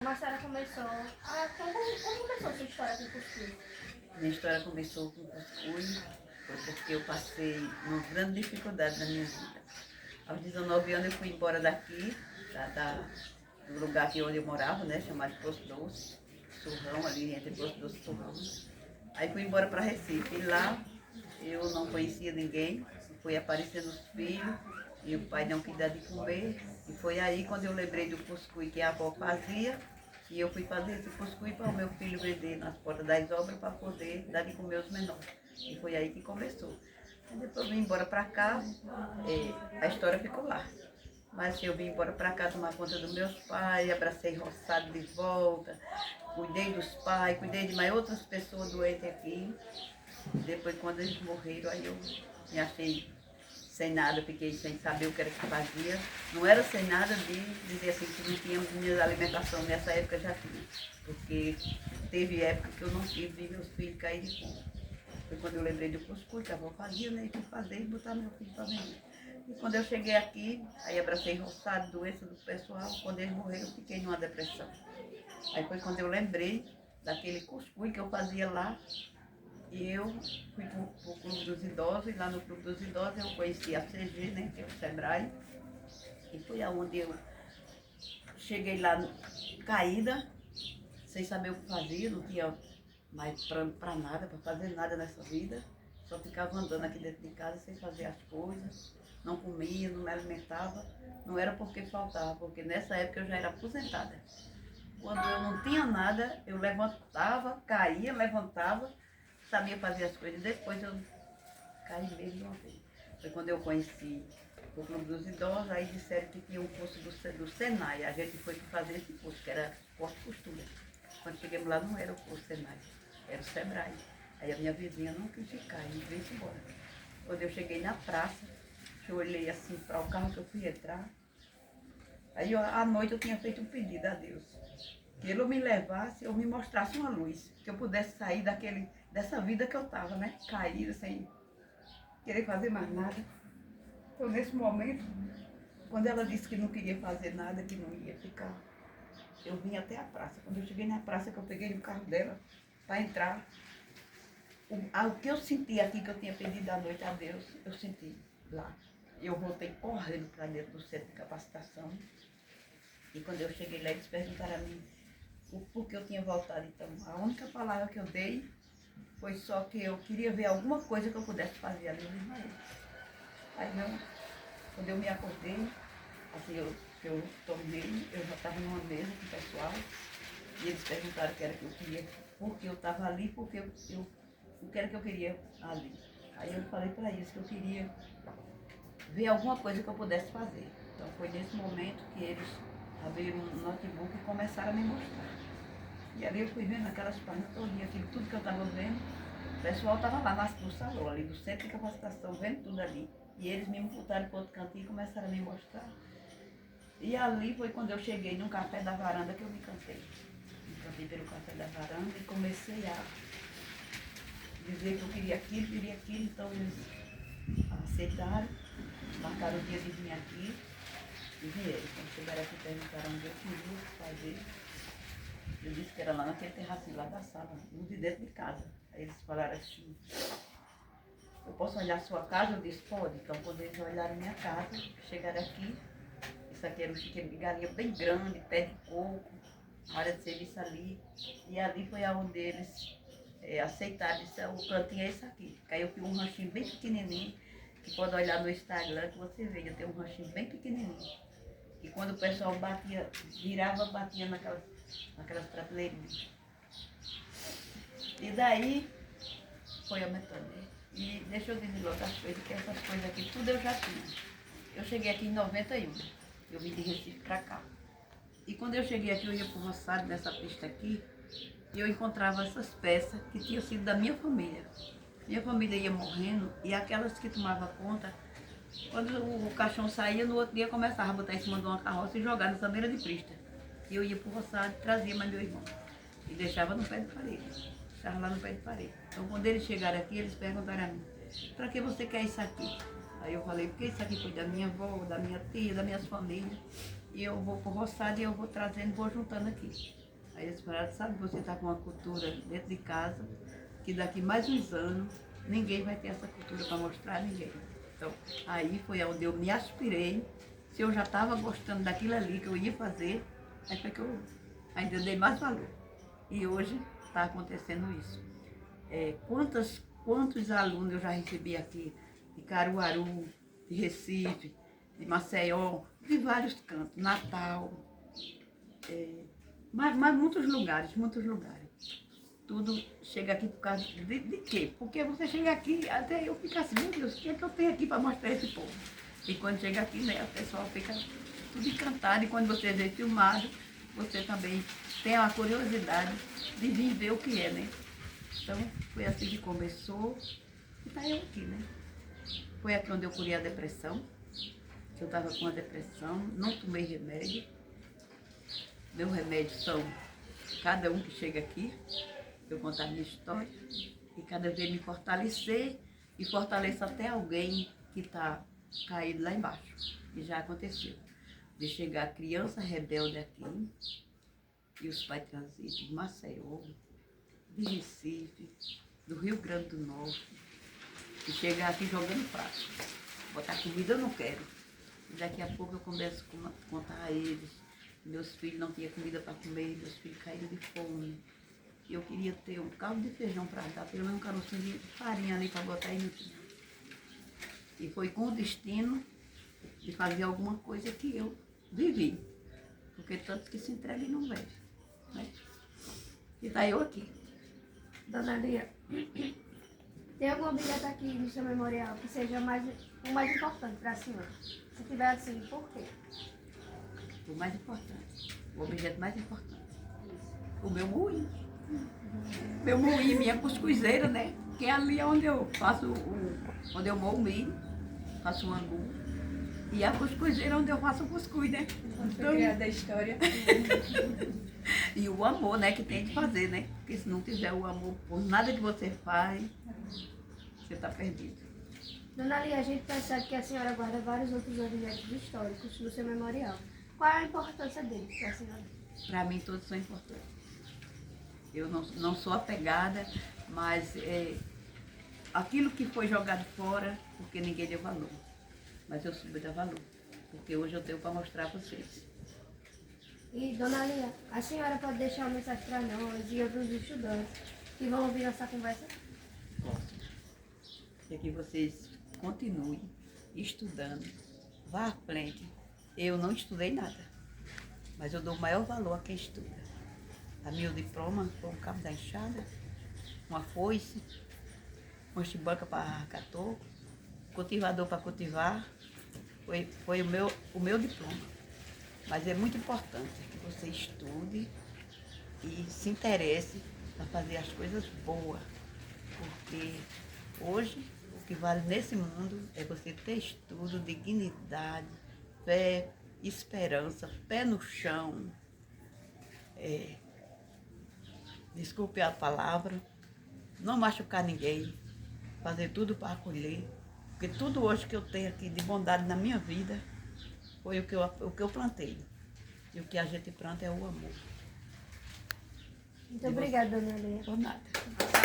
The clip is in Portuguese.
A senhora começou. Como começou a sua história com cuscuz? Minha história começou com cuscuz, foi porque eu passei uma grande dificuldade na minha vida. Aos 19 anos eu fui embora daqui, do lugar aqui onde eu morava, né, chamado Poço Doce, Surrão, ali entre Poço Doce e Surrão. Aí fui embora para Recife. E lá eu não conhecia ninguém, fui aparecendo os filhos, e o pai não quis dar de comer. E foi aí quando eu lembrei do cuscuz que a avó fazia, e eu fui fazer esse cuscuz para o meu filho vender nas portas das obras para poder dar de comer aos menores. E foi aí que começou. E depois eu vim embora para cá, a história ficou lá. Mas eu vim embora para cá tomar conta dos meus pais, abracei roçado de volta, cuidei dos pais, cuidei de mais outras pessoas doentes aqui. Depois, quando eles morreram, aí eu me achei sem nada, fiquei sem saber o que era que fazia. Não era sem nada de dizer assim que não tínhamos minha alimentação, nessa época já tinha. Porque teve época que eu não tive, vi meus filhos caírem de fome. Foi quando eu lembrei do cuscuz que a avó fazia, né? E fui fazer e botar meu filho para vender. E quando eu cheguei aqui, aí abracei roçado, doença do pessoal. Quando eles morreram, eu fiquei numa depressão. Aí foi quando eu lembrei daquele cuscuz que eu fazia lá. E eu fui para o Clube dos Idosos, e lá no Clube dos Idosos eu conheci a CG, né, que é o Sebrae, e foi aonde eu cheguei lá caída, sem saber o que fazia, não tinha mais plano para nada, para fazer nada nessa vida, só ficava andando aqui dentro de casa sem fazer as coisas, não comia, não me alimentava, não era porque faltava, porque nessa época eu já era aposentada. Quando eu não tinha nada, eu levantava, caía, levantava, sabia fazer as coisas. Depois eu caí mesmo de uma vez. Foi quando eu conheci o Clube dos Idosos, aí disseram que tinha um curso do Senai. A gente foi fazer esse curso, que era corte e costura. Quando chegamos lá não era o curso Senai, era o Sebrae. Aí a minha vizinha não quis ficar, e veio embora. Quando eu cheguei na praça, que eu olhei assim para o carro que eu fui entrar, aí à noite eu tinha feito um pedido a Deus. Que ele me levasse, eu me mostrasse uma luz, que eu pudesse sair dessa vida que eu estava, né? Caída, sem querer fazer mais nada. Então, nesse momento, quando ela disse que não queria fazer nada, que não ia ficar, eu vim até a praça. Quando eu cheguei na praça, que eu peguei o carro dela para entrar, o que eu senti aqui, que eu tinha pedido à noite a Deus, eu senti lá. Eu voltei correndo para dentro do centro de capacitação. E quando eu cheguei lá, eles perguntaram a mim o porquê eu tinha voltado. Então, a única palavra que eu dei foi só que eu queria ver alguma coisa que eu pudesse fazer ali no Ismael. Aí não, quando eu me acordei, assim, eu tomei, eu já estava numa mesa com o pessoal, e eles perguntaram o que era que eu queria, porque eu estava ali, porque o que era que eu queria ali. Aí eu falei para eles que eu queria ver alguma coisa que eu pudesse fazer. Então foi nesse momento que eles abriram um notebook e começaram a me mostrar. E ali eu fui vendo aquelas páginas todinhas, aquilo tudo que eu estava vendo. O pessoal estava lá no salão, ali do centro de capacitação, vendo tudo ali. E eles me botaram para outro cantinho e começaram a me mostrar. E ali foi quando eu cheguei num café da varanda que eu me cantei. Me cantei pelo café da varanda e comecei a dizer que eu queria aquilo. Então eles aceitaram, marcaram o dia de vir aqui e vieram. Quando chegaram aqui, perguntaram onde eu queria fazer. Eu disse que era lá naquele terracinho lá da sala, no de dentro de casa. Aí eles falaram assim, eu posso olhar a sua casa? Eu disse, pode. Então quando eles olharam minha casa, chegaram aqui, isso aqui era um chiqueiro de galinha bem grande, pé de coco, área de serviço ali. E ali foi aonde eles aceitaram, disse, o cantinho é esse aqui. Aí eu fiz um ranchinho bem pequenininho, que pode olhar no Instagram que você vê, eu tenho um ranchinho bem pequenininho. E quando o pessoal batia, virava, batia naquelas prateleirinhas. E daí foi aumentando. E deixa eu dizer outras coisas, que essas coisas aqui, tudo eu já tinha. Eu cheguei aqui em 91, eu vim de Recife pra cá. E quando eu cheguei aqui, eu ia pro roçado nessa pista aqui, e eu encontrava essas peças que tinham sido da minha família. Minha família ia morrendo, e aquelas que tomavam conta, quando o caixão saía, no outro dia eu começava a botar em cima de uma carroça e jogar nessa beira de pista. E eu ia pro roçado, trazia mais meu irmão. E deixava no pé de parede. Deixava lá no pé de parede. Então quando eles chegaram aqui, eles perguntaram a mim, para que você quer isso aqui? Aí eu falei, porque isso aqui foi da minha avó, da minha tia, das minhas famílias. e eu vou pro roçado e eu vou trazendo, vou juntando aqui. Aí eles falaram, sabe, você está com uma cultura dentro de casa, que daqui mais uns anos ninguém vai ter essa cultura para mostrar a ninguém. Então, aí foi onde eu me aspirei. Se eu já estava gostando daquilo ali que eu ia fazer, aí foi que eu ainda dei mais valor. E hoje está acontecendo isso. Quantos alunos eu já recebi aqui, de Caruaru, de Recife, de Maceió, de vários cantos, Natal, mas muitos lugares, muitos lugares. Tudo chega aqui por causa de quê? Porque você chega aqui, até eu fico assim, meu Deus, o que é que eu tenho aqui para mostrar a esse povo? E quando chega aqui, né, o pessoal fica tudo encantado, e quando você vê filmado, você também tem uma curiosidade de vir ver o que é, né? Então, foi assim que começou, e tá eu aqui, né? Foi aqui onde eu curei a depressão, que eu estava com a depressão, não tomei remédio. Meus remédios são cada um que chega aqui, eu contar a minha história, e cada vez me fortalecer, e fortaleço até alguém que está caído lá embaixo, que já aconteceu. De chegar criança rebelde aqui, e os pais trazidos de Maceió, de Recife, do Rio Grande do Norte, e chegar aqui jogando prato. Botar comida eu não quero. E daqui a pouco eu começo a contar a eles. Meus filhos não tinham comida para comer, meus filhos caíram de fome. E eu queria ter um caldo de feijão para dar, pelo menos um carocinho de farinha ali para botar e não tinha. E foi com o destino de fazer alguma coisa que eu vivi. Porque tantos que se entregam e não veem. Né? E tá eu aqui. Dona Lia, tem algum objeto aqui no seu memorial que seja o mais importante para a senhora? Se tiver assim, por quê? O mais importante, o objeto mais importante. O meu moinho. Meu moinho, minha cuscuzeira, né? Que é ali onde eu faço onde eu moo o milho, faço o angu. E a cuscuzeira onde eu faço o cuscuz, né? Foi criada a história. E o amor, né, que tem de fazer, né? Porque se não tiver o amor por nada que você faz, você está perdido. Dona Lia, a gente percebe que a senhora guarda vários outros objetos históricos no seu memorial. Qual é a importância deles para a senhora? Para mim, todos são importantes. Eu não sou apegada, mas aquilo que foi jogado fora, porque ninguém deu valor. Mas eu soube dar valor, porque hoje eu tenho para mostrar a vocês. E, Dona Lia, a senhora pode deixar uma mensagem para nós e outros estudantes que vão ouvir nossa conversa? Posso. E que vocês continuem estudando, vá à frente. Eu não estudei nada, mas eu dou o maior valor a quem estuda. A meu diploma foi um cabo da enxada, uma foice, uma chibanca para arrancar toco, cultivador para cultivar. Foi o meu diploma. Mas é muito importante que você estude e se interesse para fazer as coisas boas. Porque hoje o que vale nesse mundo é você ter estudo, dignidade, fé, esperança, pé no chão. Desculpe a palavra, não machucar ninguém, fazer tudo para acolher. Porque tudo hoje que eu tenho aqui de bondade na minha vida foi o que eu plantei. E o que a gente planta é o amor. Muito obrigada, Dona Lia. Por nada.